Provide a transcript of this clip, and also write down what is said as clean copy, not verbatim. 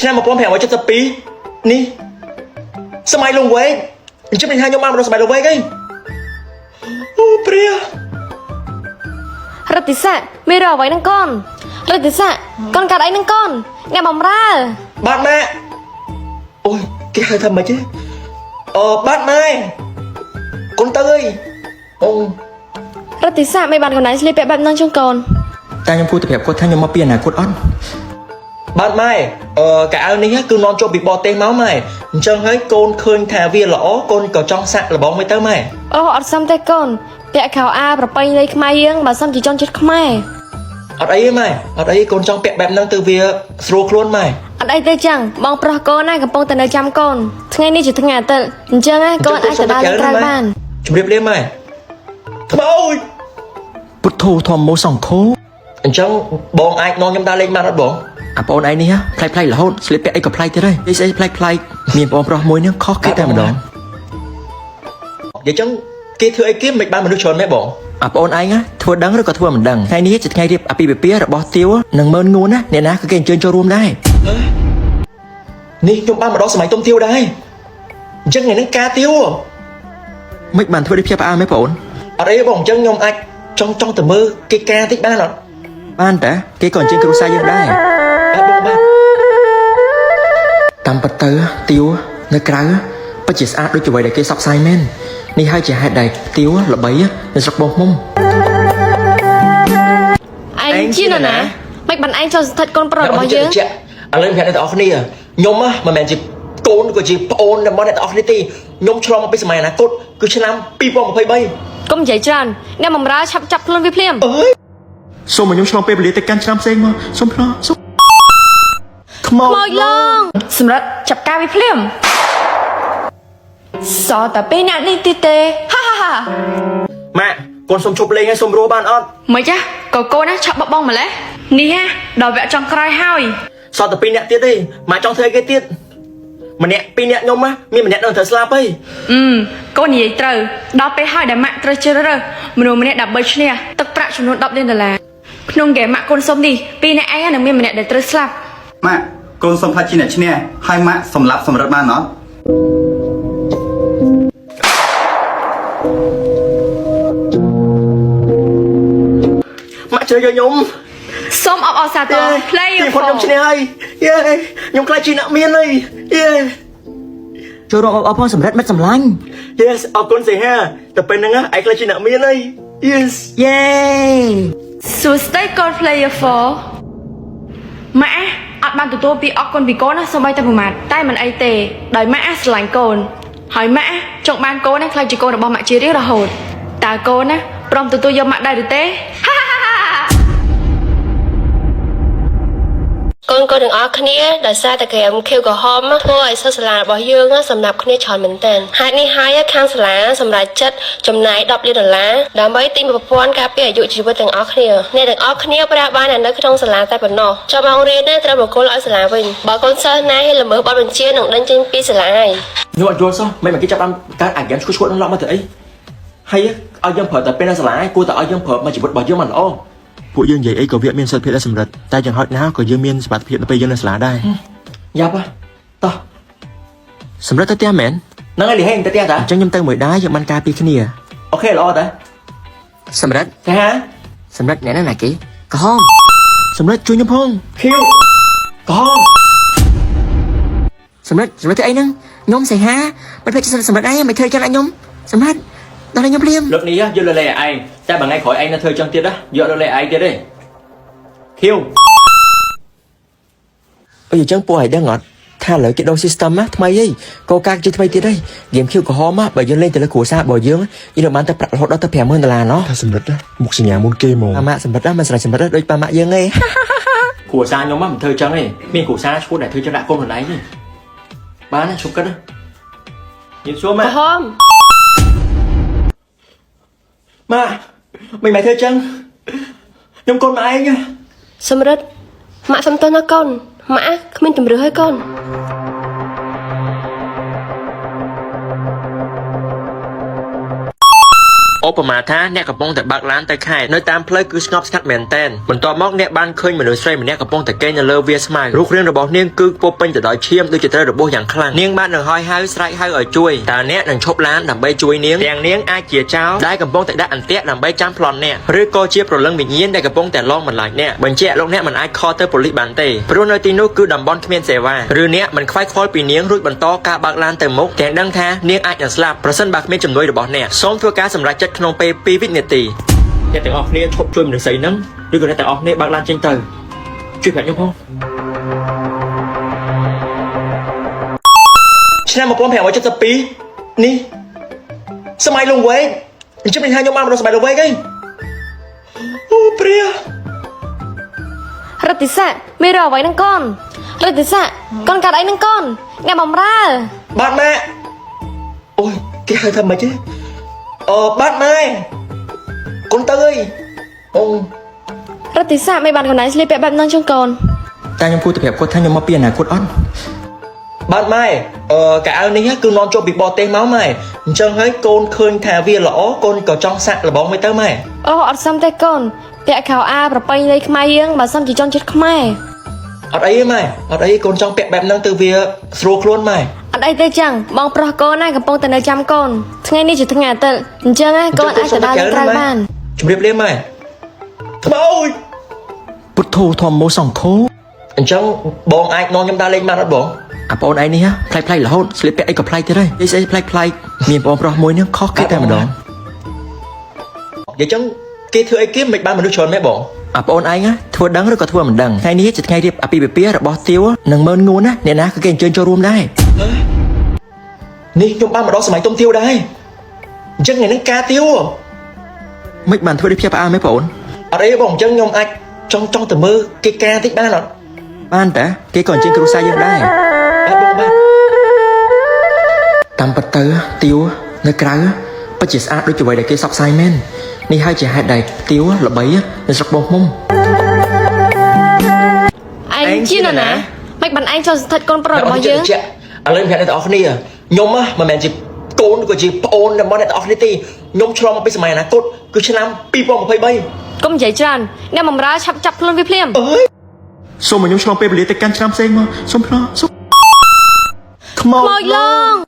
ឆ្នាំ1572នេះសម័យលងវែងអញ្ចឹងមិនថាខ្ញុំបានមកដល់សម័យលងវែងទេអូព្រះរតិស័កមានរអ្វីនឹងកូនរតិស័កកូនកាត់អីនឹងកូនអ្នកបំរើបាទម៉ែអូយគេហៅថាម៉េចទេបាទម៉ែកូនទៅអើយអូរតិស័កមិនបានកូនឯងស្លៀកពាក់បែបហ្នឹងចឹងកូនតែខ្ញុំគួរតែប្រាប់គាត់ថាខ្ញុំមកពីអនាគតអត់បាទម៉ែកៅអៅនេះគឺនាំចូលពីបរទេសមកម៉ែអញ្ចឹងហើយកូនឃើញថាវាល្អកូនក៏ចង់សាក់លបងមួយទៅម៉ែអូអត់សមទេកូនពាក់ខោអាវប្រពៃណីខ្មែរយើងបើសិនជាជនជាតិខ្មែរអត់អីទេម៉ែអត់អីកូនចង់ពាក់បែបហ្នឹងទៅវាស្រួលខ្លួនម៉ែអត់អីទេចឹងបងប្រុសកូនណាកំពុងតែនៅចាំកូនថ្ងៃនេះជាថ្ងៃអាទិត្យអញ្ចឹងកូនអាចទៅដើរក្រៅបានជម្រាបលាម៉ែថ្មអូយពុទ្ធោធម្មោសង្ឃោអញ្ចឹងបងអាចនាំខ្ញុំដើរលេងបានអត់បងអាបងឯងនេះផ្លែរហូតស្លៀកពាក់អីក៏ផ្លែទៅដែរនិយាយស្អីផ្លែមានបងប្រុសមួយនេះខុសគេតែម្ដងនិយាយចឹងគេធ្វើអីគេមិនបានមនុស្សច្រើនម៉ែបងអាបងឯងធ្វើដឹងឬក៏ធ្វើមិនដឹងថ្ងៃនេះជាថ្ងៃរៀបអាពាហ៍ពិពាហ៍របស់ទាវនិងមើលងួនណាអ្នកណាក៏គេអញ្ជើញចូលរួមដែរនេះខ្ញុំបានមកដល់សម័យទុំទាវដែរអញ្ចឹងថ្ងៃនេះការទាវមិនបានធ្វើដូចភ្ញាក់ផ្អើលម៉ែបងអត់អីបងអញ្ចឹងខ្ញុំអាចចង់ទៅមើលគេការតិចបានអត់បានតាគេក៏អញ្ជើញគ្រួសារយើងដែរបាទបងបាទតាមពិតទៅទាវនៅក្រៅពិតជាស្អាតដូចជាអ្វីដែលគេសោកស្ដាយមែននេះហើយជាហេតុដែលទាវល្បីនៅស្រុកបងខ្ញុំឯងជានរណាមិនបានឯងចូលស្ថិតកូនប្រុសរបស់យើងឥឡូវប្រាប់អ្នកទាំងអស់គ្នាខ្ញុំមិនមែនជាកូនក៏ជាប្អូនរបស់អ្នកទាំងអស់គ្នាទេខ្ញុំឆ្លងមកពីសម័យអនាគតគឺឆ្នាំ2023កុំនិយាយច្រើនអ្នកបំរើឆាប់ចាប់ខ្លួនវាភ្លាមសូមឲ្យខ្ញុំឆ្លងពេលវេលាទៅកាន់ឆ្នាំផ្សេងមកសូមផ្លោះសូមខ្មោចឡងសម្រាប់ចាប់ការវាភ្លាមសតតែពេលអ្នកនេះទីទេហាម៉ាក់កូនសុំជប់លេងឲ្យសុំរស់បានអត់មិនចាកូនណាឆាប់បបងម្លេះនេះដល់វគ្គចុងក្រោយហើយសតតែ2នាក់ទៀតទេម៉ាក់ចង់ធ្វើអីគេទៀតម្នាក់2នាក់ខ្ញុំមានម្នាក់នឹងត្រូវស្លាប់ហើយកូននិយាយត្រូវដល់ពេលហើយដែលម៉ាក់ត្រូវជ្រើសរើសមនុស្សម្នាក់ដើម្បីឈ្នះទឹកប្រាក់ចំនួន$10 លានក្នុងហ្គេមម៉ាក់កូនសុំនេះ2នាក់ឯងនឹងមានម្នាក់ដែលត្រូវស្លាប់ម៉ាក់កូនសុំថាជាអ្នកឈ្នះហើយម៉ាក់សម្លាប់សម្រិតបានអត់ម៉ាក់ជួយខ្ញុំសូមអបអរសាទរ player ខ្ញុំឈ្នះហើយយេខ្ញុំខ្លាចជាអ្នកមានហើយយេចូលរួមអបអរសម្រាប់មិត្តសម្លាញ់ Yes អរគុណសេហាតែពេលហ្នឹងឯងខ្លាចជាអ្នកមានហើយ Yes យេសួស្ដីកូន player 4ម៉ាក់អត់បានទទួលពីអរគុណពីកូនណាសូម្បីតែប្រមាថតែមិនអីទេដោយម៉ាក់ស្រឡាញ់កូនហើយម៉ាក់ចង់បានកូនខ្លាចជាកូនរបស់ម៉ាក់ជារៀងរហូតតើកូនណាព្រមទទួលយកម៉ាក់ដែរឬទេកូនទាំងអស់គ្នាដោយសារតែហ្គេមខៀវក្រហមធ្វើឲ្យសិស្សសាលារបស់យើងសម្រាប់គ្នាច្រើនមែនទែនហេតុនេះហើយខាងសាលាសម្រាប់ចិត្តចំណាយ$10 លានដើម្បីទិញប្រព័ន្ធការពារអាយុជីវិតទាំងអស់គ្នាអ្នកទាំងអស់គ្នាប្រើបាននៅក្នុងសាលាតែប៉ុណ្ណោះចាំមករៀនត្រូវបកគលឲ្យសាលាវិញបើកូនសិស្សណាឲ្យល្មើសបទបញ្ជានឹងដេញចេញពីសាលាហើយខ្ញុំអត់យល់សោះមិនគេចាប់បានការអាហ្គេមឈួតនឹងឡប់មកទៅអីហើយឲ្យយើងប្រើតែពេលនៅសាលាគួរតែឲ្យយើងប្រើមកជីវិតរបស់យើងមិនល្អពួកយើងនិយាយអីក៏វាមានសិទ្ធិភាពដែរសម្រិតតែយ៉ាងហោចណាស់ក៏យើងមានសមត្ថភាពនៅពេលយើងនៅសាលាដែរយ៉ាប់តោះសម្រិតទៅផ្ទះមែនហ្នឹងហើយលីហេងទៅផ្ទះតាអញ្ចឹងខ្ញុំទៅមួយដែរយើងបានការពីគ្នាអូខេល្អតាសម្រិតចាសម្រិតអ្នកណាគេក្រហមសម្រិតជួយខ្ញុំផងខៀវក្រហមសម្រិតធ្វើអីហ្នឹងខ្ញុំសេហាមិនភ្លេចសម្រិតឯងមិនធ្វើចឹងឲ្យខ្ញុំសម្រិតដល់ខ្ញុំភ្លាមលើកនេះយកលើលេឯងតែបើថ្ងៃក្រោយឯងនៅធ្វើចឹងទៀតណាយកលើលេឯងទៀតទេខៀវអីចឹងពួកឯងដឹងអត់ថាឥឡូវគេដូរ system ណាថ្មីហីកោកាជាថ្មីទៀតហីហ្គេមខៀវក្រហមបើយើងលេងទៅលើគ្រួសាររបស់យើងយើងបានទៅប្រាក់រហូតដល់ទៅ$50,000ណោះថាសម្រិតមុខសញ្ញាមុនគេហ្មងម៉ាក់សម្រិតមិនស្រេចសម្រិតដូចប៉ាម៉ាក់យើងទេគ្រួសារខ្ញុំមិនធ្វើចឹងទេមានគ្រួសារឈួតដែលធ្វើចឹងដាក់កូនខ្លួនឯងទេបានណាជប់គិតណាយើងសួរម៉ាក់ក្រហមម៉ាមិនធ្វើចឹងខ្ញុំកូនម៉ាក់ឯងសម្រិតម៉ាក់សំទោសណាកូនម៉ាក់គ្មានជំរឿឲ្យកូនអូ ឧបមាថាអ្នកកំពុងតែបើកឡានទៅខេត្តនៅតាមផ្លូវគឺស្ងប់ស្ងាត់មែនទែនបន្ទាប់មកអ្នកបានឃើញមនុស្សស្រីម្នាក់កំពុងតែកេងនៅលើវាលស្មៅរូបរាងរបស់នាងគឺពោពេញទៅដោយឈាមដូចជាត្រូវរបួសយ៉ាងខ្លាំងនាងបាននឹងហៅស្រែកហៅឲ្យជួយតើអ្នកនឹងឈប់ឡានដើម្បីជួយនាងទាំងនាងអាចជាចោរដែលកំពុងតែដាក់អន្ទាក់ដើម្បីចាំប្លន់អ្នកឬក៏ជាប្រលឹងវិញ្ញាណដែលកំពុងតែលងបន្លាចអ្នកបញ្ជាក់លោកអ្នកមិនអាចខលទៅប៉ូលីសបានទេព្រោះនៅទីនោះគឺតំបន់គ្មានសេវាឬអ្នកមិនខ្វាយខ្វល់ពីនាងរួចបន្តការបើកឡានទៅមុខទាំងដឹងថានាងអាចនឹងស្លាប់ប្រសិនបើគ្មានជំនួយរបស់អ្នកសូមធ្វើការសម្រេចចិត្តក្នុងពេល2វិនាទីអ្នកទាំងអស់គ្នាឈប់ជួយមនុស្សស្រីហ្នឹងឬក៏អ្នកទាំងអស់គ្នាបើកឡានចេញទៅជួយប្រាប់ខ្ញុំផងឆ្នាំ1572នេះសម័យលង្វែកអញ្ចឹងមិនថាខ្ញុំបានមកដល់សម័យលង្វែកទេអូព្រា រតិស័កមានអ្វីនឹងកូនរតិស័កកូនកាត់អីនឹងកូនអ្នកបំរើ បាទម៉ែអូយគេហៅថាម៉េចទេបាទម៉ែកូនទៅអើយអូ រតិស័កមិនបានកណ្ដាលស្លៀកពាក់បែបហ្នឹងចឹងកូន តែខ្ញុំគួរតែប្រាប់គាត់ថាខ្ញុំមកពីអនាគតអត់បាទម៉ែកៅអៅនេះគឺនាំចូលពីបរទេសមកម៉ែអញ្ចឹងហើយកូនឃើញថាវាល្អកូនក៏ចង់សាក់លបងមិនទៅម៉ែ អូអត់សមទេកូនពាក់ខោអាវប្រពៃណីខ្មែរយើងបើសិនជាចង់ចិត្តខ្មែរ អត់អីទេម៉ែអត់អីកូនចង់ពាក់បែបហ្នឹងទៅវាស្រួលខ្លួនម៉ែ អត់អីទេចឹងបងប្រុសកូនណាកំពុងតែនៅចាំកូនថ្ងៃនេះជាថ្ងៃអាទិត្យអញ្ចឹងណាកូនអាចទៅដើរក្រៅបាន ជម្រាបលាម៉ែថ្មអូយពុទ្ធោធម្មោសង្ឃោអញ្ចឹងបងអាចនាំខ្ញុំដើរលេងបានអត់បងអាបងឯងនេះផ្លែរហូតស្លៀកពាក់អីក៏ប្លែកទៀតហើយនិយាយស្អីប្លែកមានបងប្រុសមួយនឹងខុសគេតែម្ដងនិយាយចឹងគេធ្វើអីគេមិនបានមនុស្សច្រើនមែនបងអាបងឯងធ្វើដឹងឬក៏ធ្វើមិនដឹងថ្ងៃនេះជាថ្ងៃរៀបអាពាហ៍ពិពាហ៍របស់ទាវនិងមើលងួនណាអ្នកណាគឺគេអញ្ជើញចូលរួមដែរនេះខ្ញុំបានមកដល់សម័យទុំទាវដែរអញ្ចឹងថ្ងៃនេះការទាវមិនបានធ្វើដូចភ្ញាក់ផ្អើលមែនបងអត់អីបងអញ្ចឹងខ្ញុំអាចចង់ទៅមើលគេការតិចបានអត់បានតាគេក៏អញ្ជើញគ្រួសារយើងដែរបាទបងបាទតាមពិតទៅទាវនៅក្រៅពិតជាស្អាតដូចជាអ្វីដែលគេសពផ្សាយមែននេះហើយជាហេតុដែលទាវល្បីនៅស្រុកបងមុំ ឯងជានរណាមិនបានឯងចូលស្ថិតកូនប្រុសរបស់យើង ឥឡូវប្រាប់អ្នកទាំងអស់គ្នាខ្ញុំមិនមែនជាកូនក៏ជាប្អូនរបស់អ្នកទាំងអស់គ្នាទេខ្ញុំឆ្លងមកពីសម័យអនាគតគឺឆ្នាំ2023 កុំនិយាយច្រើនអ្នកបំរើឆាប់ចាប់ខ្លួនវាភ្លាម សូមឲ្យខ្ញុំឆ្លងពេលវេលាទៅកាន់ឆ្នាំផ្សេងមកសូមខ្មោច ខ្មោចឡង